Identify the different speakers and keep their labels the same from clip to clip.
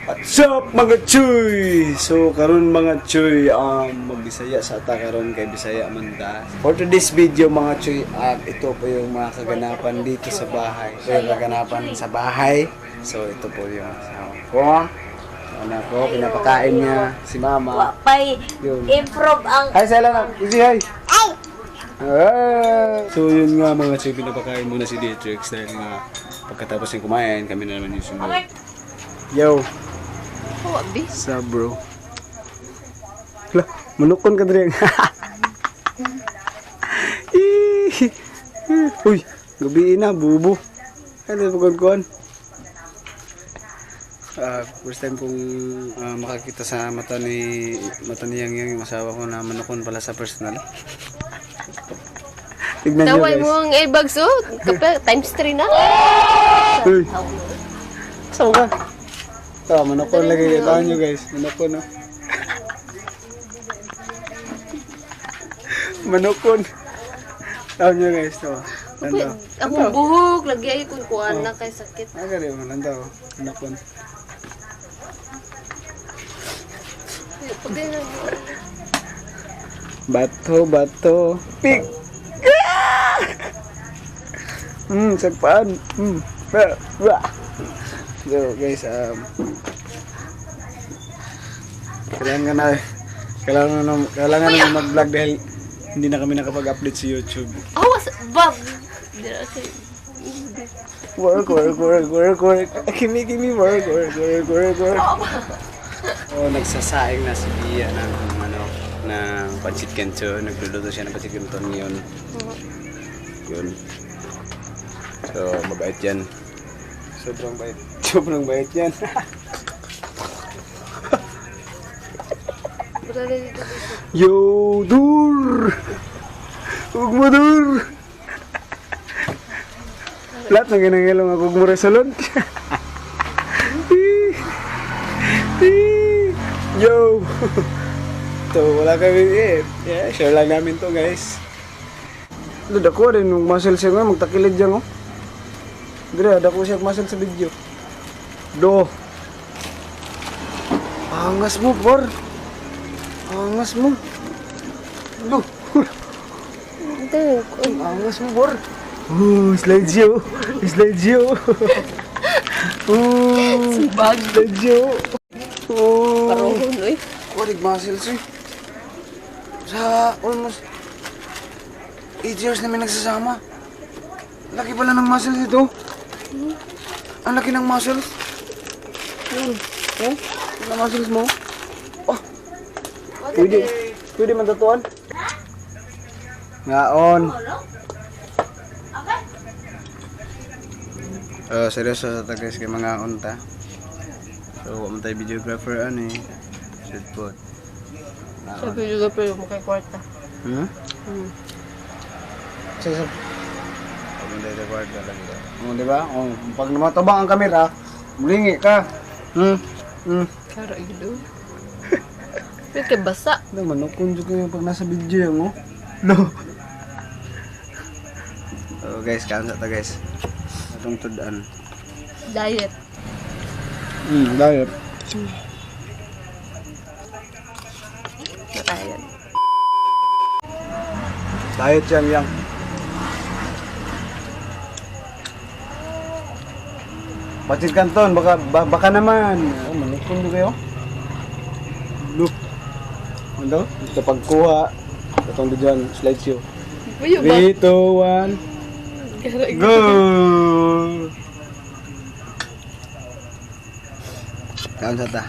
Speaker 1: What's up mga chuy? So karon mga chuy, magbisaya sa ata karon kay Bisaya man ta. For today's video mga chuy, ito po yung mga kaganapan dito sa bahay. So yung kaganapan sa bahay. So ito po yung asawa ko. Anak ko, pinapakain niya si mama.
Speaker 2: Wapay improve ang
Speaker 1: Hi Sela na, easy hi. So yun nga mga chuy, pinapakain muna si Dietrich dahil nga pagkatapos ng kumain, kami na naman yung sumunod. Yo! Sa bro. Lah, manukon ka diri. Uy, gabi na bubo. Ano pagkuan? First time kong makakita sa mata niyang yung asawa ko na manukon pala sa personal. Tignan niyo
Speaker 3: Taway
Speaker 1: guys.
Speaker 3: mo ang airbags times 3 na.
Speaker 1: Uy. Saan ka? Ito, manukon lagi. Ito nyo guys. Manukon, no? Manukon. Ito nyo guys. Ito. Lantaw.
Speaker 3: Akong buhok, lagi ay kung kuhaan na kay sakit.
Speaker 1: Aga rin mo. Lantaw. Manukon. Bato. Pig! Sagpaan. Ba. So guys, kailangan na mag-vlog dahil hindi na kami nakapag-update sa YouTube.
Speaker 3: Awas, bab!
Speaker 1: Work. Kimi, work. Oh, nagsasaing na si Bia ng pancit canton. Nagluluto siya ng pancit canton yun. So, mabait yan. Sobrang bait yan. Yo, dur! Huwag mo, dur! Lahat na ginangilang ako mo resalon. Yo! Ito, wala kami yeah, share lang namin to guys. Lod ako rin yung muscle siya nga, magtakilid dyan oh. Dire, ada ko siya muscle sa video. Do. Angas mo, por. Angas mo. Do. Angas mo, por. Slide show.
Speaker 3: Sibag.
Speaker 1: Slide show.
Speaker 3: Parohon, uy.
Speaker 1: Warig muscles eh. Sa almost 8 years na may nagsasama. Laki pala ng muscles ito. Ang laki ng muscles. Oh, ang muscles mo. Oh. Pwede man tatuan. Ngaon. Seryoso sa guys kay mga unta. So, wala tayo videographer shoot po.
Speaker 3: Sabi juga pero mo kay kwarta.
Speaker 1: Sa hindi na kwarta lang ito. Di ba? Pag namatabang ang kamera, mulingi ka.
Speaker 3: Kara ilo. Pero kay basa.
Speaker 1: Naman, nakunjo ko yung pag nasa video yan, oh. No. So guys, kansa ta guys. Atong tudaan.
Speaker 3: Diet.
Speaker 1: Diet.
Speaker 3: Diet.
Speaker 1: Diet yang. Pancit canton, baka naman. Oh, manukon do kayo. Look. Ano? Ito pagkuha. Itong diyan, slideshow. 3, 2, 1. Go! Kaon sa ta.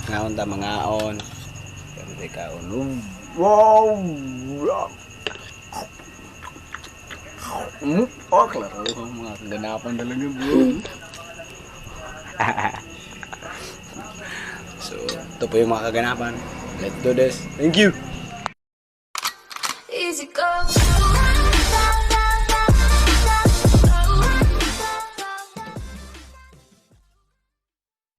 Speaker 1: Ngaon ta mangaon. Kante kaon. Wow! Oh, klaro. Mga kaganapan talaga, bro. So, ito po yung mga kaganapan. Let's do this. Thank you!